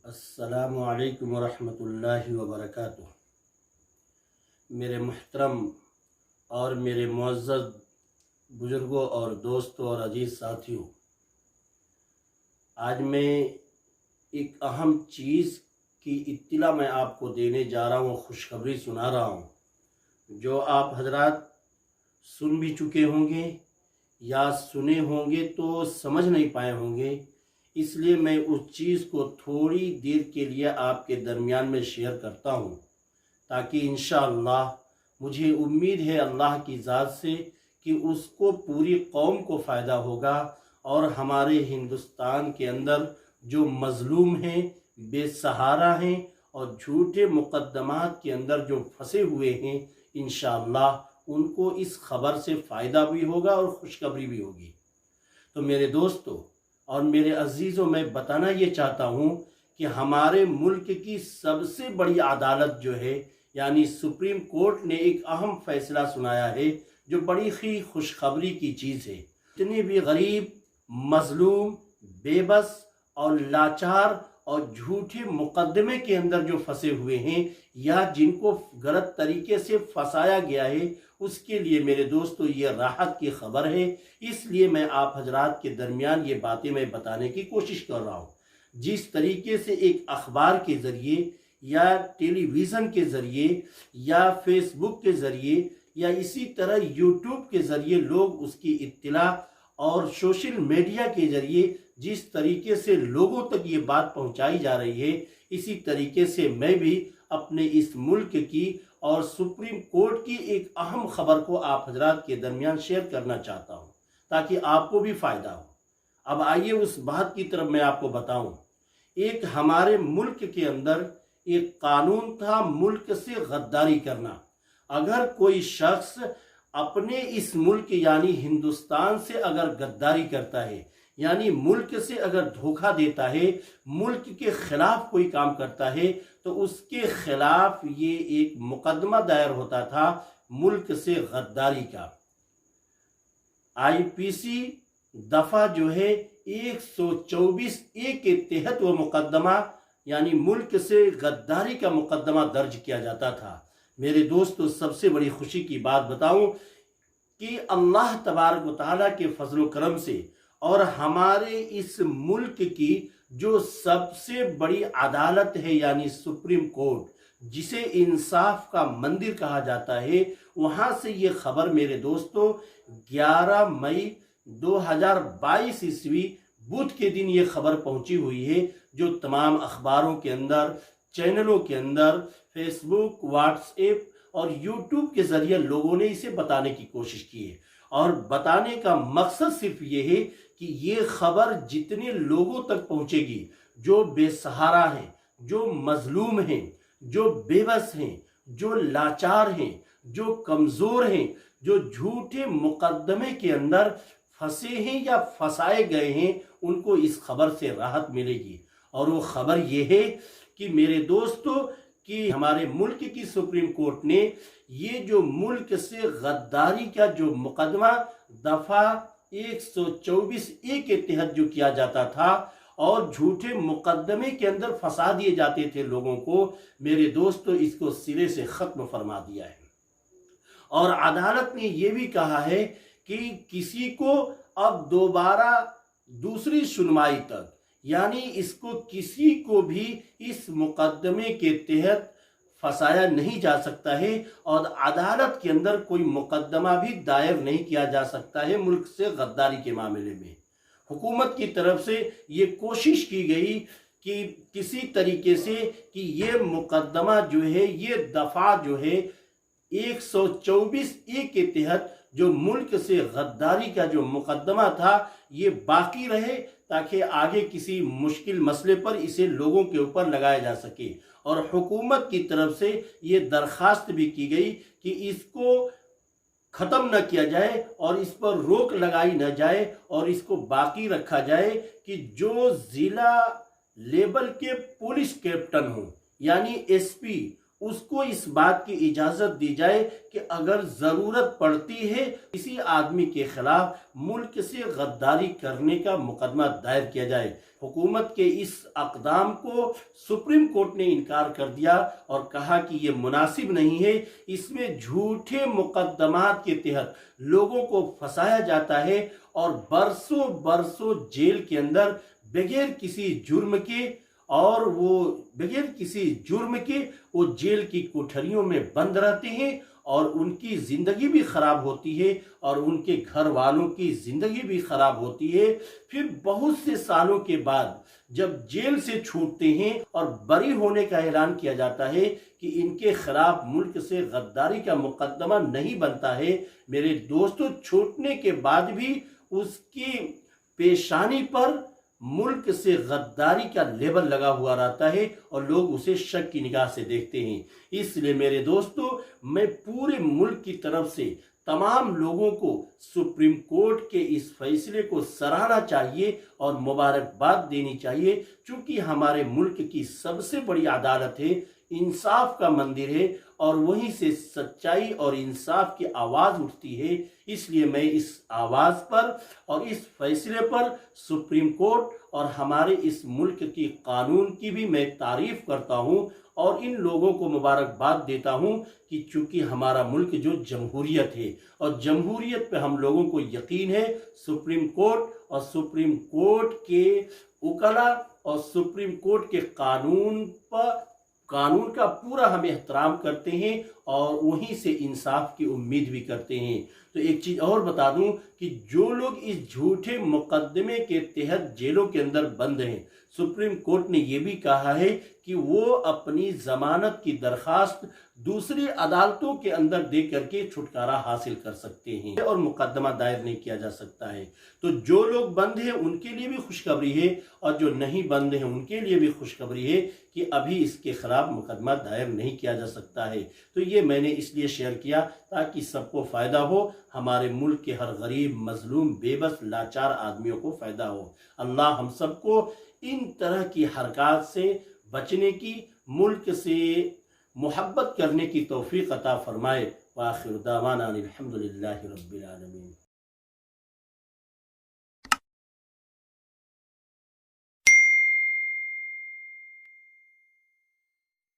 السلام علیکم ورحمۃ اللہ وبرکاتہ۔ میرے محترم اور میرے معزز بزرگوں اور دوستوں اور عزیز ساتھیوں، آج میں ایک اہم چیز کی اطلاع میں آپ کو دینے جا رہا ہوں، خوشخبری سنا رہا ہوں جو آپ حضرات سن بھی چکے ہوں گے یا سنے ہوں گے تو سمجھ نہیں پائے ہوں گے، اس لیے میں اس چیز کو تھوڑی دیر کے لیے آپ کے درمیان میں شیئر کرتا ہوں تاکہ انشاءاللہ مجھے امید ہے اللہ کی ذات سے کہ اس کو پوری قوم کو فائدہ ہوگا، اور ہمارے ہندوستان کے اندر جو مظلوم ہیں، بے سہارا ہیں اور جھوٹے مقدمات کے اندر جو پھنسے ہوئے ہیں، انشاءاللہ ان کو اس خبر سے فائدہ بھی ہوگا اور خوشخبری بھی ہوگی۔ تو میرے دوستو اور میرے عزیزوں، میں بتانا یہ چاہتا ہوں کہ ہمارے ملک کی سب سے بڑی عدالت جو ہے یعنی سپریم کورٹ نے ایک اہم فیصلہ سنایا ہے جو بڑی ہی خوشخبری کی چیز ہے۔ جتنے بھی غریب، مظلوم، بے بس اور لاچار اور جھوٹے مقدمے کے اندر جو پھنسے ہوئے ہیں یا جن کو غلط طریقے سے پھنسایا گیا ہے، اس کے لیے میرے دوستو یہ راحت کی خبر ہے۔ اس لیے میں آپ حضرات کے درمیان یہ باتیں میں بتانے کی کوشش کر رہا ہوں۔ جس طریقے سے ایک اخبار کے ذریعے یا ٹیلی ویژن کے ذریعے یا فیس بک کے ذریعے یا اسی طرح یوٹیوب کے ذریعے لوگ اس کی اطلاع اور سوشل میڈیا کے ذریعے جس طریقے سے لوگوں تک یہ بات پہنچائی جا رہی ہے، اسی طریقے سے میں بھی اپنے اس ملک کی اور سپریم کورٹ کی ایک اہم خبر کو آپ حضرات کے درمیان شیئر کرنا چاہتا ہوں تاکہ آپ کو بھی فائدہ ہو۔ اب آئیے اس بات کی طرف میں آپ کو بتاؤں۔ ایک ہمارے ملک کے اندر ایک قانون تھا ملک سے غداری کرنا۔ اگر کوئی شخص اپنے اس ملک یعنی ہندوستان سے اگر غداری کرتا ہے، یعنی ملک سے اگر دھوکہ دیتا ہے، ملک کے خلاف کوئی کام کرتا ہے، تو اس کے خلاف یہ ایک مقدمہ دائر ہوتا تھا ملک سے غداری کا۔ IPC دفعہ جو ہے 124A کے تحت وہ مقدمہ یعنی ملک سے غداری کا مقدمہ درج کیا جاتا تھا۔ میرے دوستو، سب سے بڑی خوشی کی بات بتاؤں کہ اللہ تبارک و تعالیٰ کے فضل و کرم سے اور ہمارے اس ملک کی جو سب سے بڑی عدالت ہے یعنی سپریم کورٹ، جسے انصاف کا مندر کہا جاتا ہے، وہاں سے یہ خبر میرے دوستو 11 مئی 2022 عیسوی بدھ کے دن یہ خبر پہنچی ہوئی ہے، جو تمام اخباروں کے اندر، چینلوں کے اندر، فیس بک، واٹس ایپ اور یوٹیوب کے ذریعے لوگوں نے اسے بتانے کی کوشش کی ہے۔ اور بتانے کا مقصد صرف یہ ہے کہ یہ خبر جتنے لوگوں تک پہنچے گی جو بے سہارا ہیں، جو مظلوم ہیں، جو بے بس ہیں، جو لاچار ہیں، جو کمزور ہیں، جو جھوٹے مقدمے کے اندر پھنسے ہیں یا پھنسائے گئے ہیں، ان کو اس خبر سے راحت ملے گی۔ اور وہ خبر یہ ہے کہ میرے دوستو کہ ہمارے ملک کی سپریم کورٹ نے یہ جو ملک سے غداری کا جو مقدمہ دفعہ 124A کے تحت جو کیا جاتا تھا اور جھوٹے مقدمے کے اندر پھنسا دیے جاتے تھے لوگوں کو، میرے دوستو اس کو سرے سے ختم فرما دیا ہے۔ اور عدالت نے یہ بھی کہا ہے کہ کسی کو اب دوبارہ دوسری سنوائی تک یعنی اس کو کسی کو بھی اس مقدمے کے تحت پھنسایا نہیں جا سکتا ہے، اور عدالت کے اندر کوئی مقدمہ بھی دائر نہیں کیا جا سکتا ہے ملک سے غداری کے معاملے میں۔ حکومت کی طرف سے یہ کوشش کی گئی کہ کسی طریقے سے کہ یہ مقدمہ جو ہے، یہ دفعہ جو ہے 124A کے تحت جو ملک سے غداری کا جو مقدمہ تھا، یہ باقی رہے تاکہ آگے کسی مشکل مسئلے پر اسے لوگوں کے اوپر لگایا جا سکے۔ اور حکومت کی طرف سے یہ درخواست بھی کی گئی کہ اس کو ختم نہ کیا جائے اور اس پر روک لگائی نہ جائے اور اس کو باقی رکھا جائے کہ جو ضلع لیول کے پولیس کیپٹن ہوں یعنی SP اس کو اس بات کی اجازت دی جائے کہ اگر ضرورت پڑتی ہے کسی آدمی کے خلاف ملک سے غداری کرنے کا مقدمہ دائر کیا جائے۔ حکومت کے اس اقدام کو سپریم کورٹ نے انکار کر دیا اور کہا کہ یہ مناسب نہیں ہے، اس میں جھوٹے مقدمات کے تحت لوگوں کو پھنسایا جاتا ہے اور برسوں برسوں جیل کے اندر بغیر کسی جرم کے وہ جیل کی کوٹھریوں میں بند رہتے ہیں اور ان کی زندگی بھی خراب ہوتی ہے اور ان کے گھر والوں کی زندگی بھی خراب ہوتی ہے۔ پھر بہت سے سالوں کے بعد جب جیل سے چھوٹتے ہیں اور بری ہونے کا اعلان کیا جاتا ہے کہ ان کے خلاف ملک سے غداری کا مقدمہ نہیں بنتا ہے، میرے دوستو چھوٹنے کے بعد بھی اس کی پیشانی پر ملک سے غداری کا لیبل لگا ہوا رہتا ہے اور لوگ اسے شک کی نگاہ سے دیکھتے ہیں۔ اس لیے میرے دوستو، میں پورے ملک کی طرف سے تمام لوگوں کو سپریم کورٹ کے اس فیصلے کو سراہنا چاہیے اور مبارکباد دینی چاہیے، چونکہ ہمارے ملک کی سب سے بڑی عدالت ہے، انصاف کا مندر ہے اور وہیں سے سچائی اور انصاف کی آواز اٹھتی ہے۔ اس لیے میں اس آواز پر اور اس فیصلے پر سپریم کورٹ اور ہمارے اس ملک کی قانون کی بھی میں تعریف کرتا ہوں اور ان لوگوں کو مبارکباد دیتا ہوں کہ چونکہ ہمارا ملک جو جمہوریت ہے اور جمہوریت پہ ہم لوگوں کو یقین ہے، سپریم کورٹ اور سپریم کورٹ کے وکلاء اور سپریم کورٹ کے قانون کا پورا ہم احترام کرتے ہیں اور وہیں سے انصاف کی امید بھی کرتے ہیں۔ تو ایک چیز اور بتا دوں کہ جو لوگ اس جھوٹے مقدمے کے تحت جیلوں کے اندر بند ہیں، سپریم کورٹ نے یہ بھی کہا ہے کہ وہ اپنی ضمانت کی درخواست دوسری عدالتوں کے اندر دے کر کے چھٹکارا حاصل کر سکتے ہیں اور مقدمہ دائر نہیں کیا جا سکتا ہے۔ تو جو لوگ بند ہیں ان کے لیے بھی خوشخبری ہے اور جو نہیں بند ہیں ان کے لیے بھی خوشخبری ہے کہ ابھی اس کے خلاف مقدمہ دائر نہیں کیا جا سکتا ہے۔ تو یہ میں نے اس لیے شیئر کیا تاکہ سب کو فائدہ ہو، ہمارے ملک کے ہر غریب، مظلوم، بے بس، لاچار آدمیوں کو فائدہ ہو۔ اللہ ہم سب کو ان طرح کی حرکات سے بچنے کی، ملک سے محبت کرنے کی توفیق عطا فرمائے۔ وآخر دعوانا الحمدللہ رب العالمین۔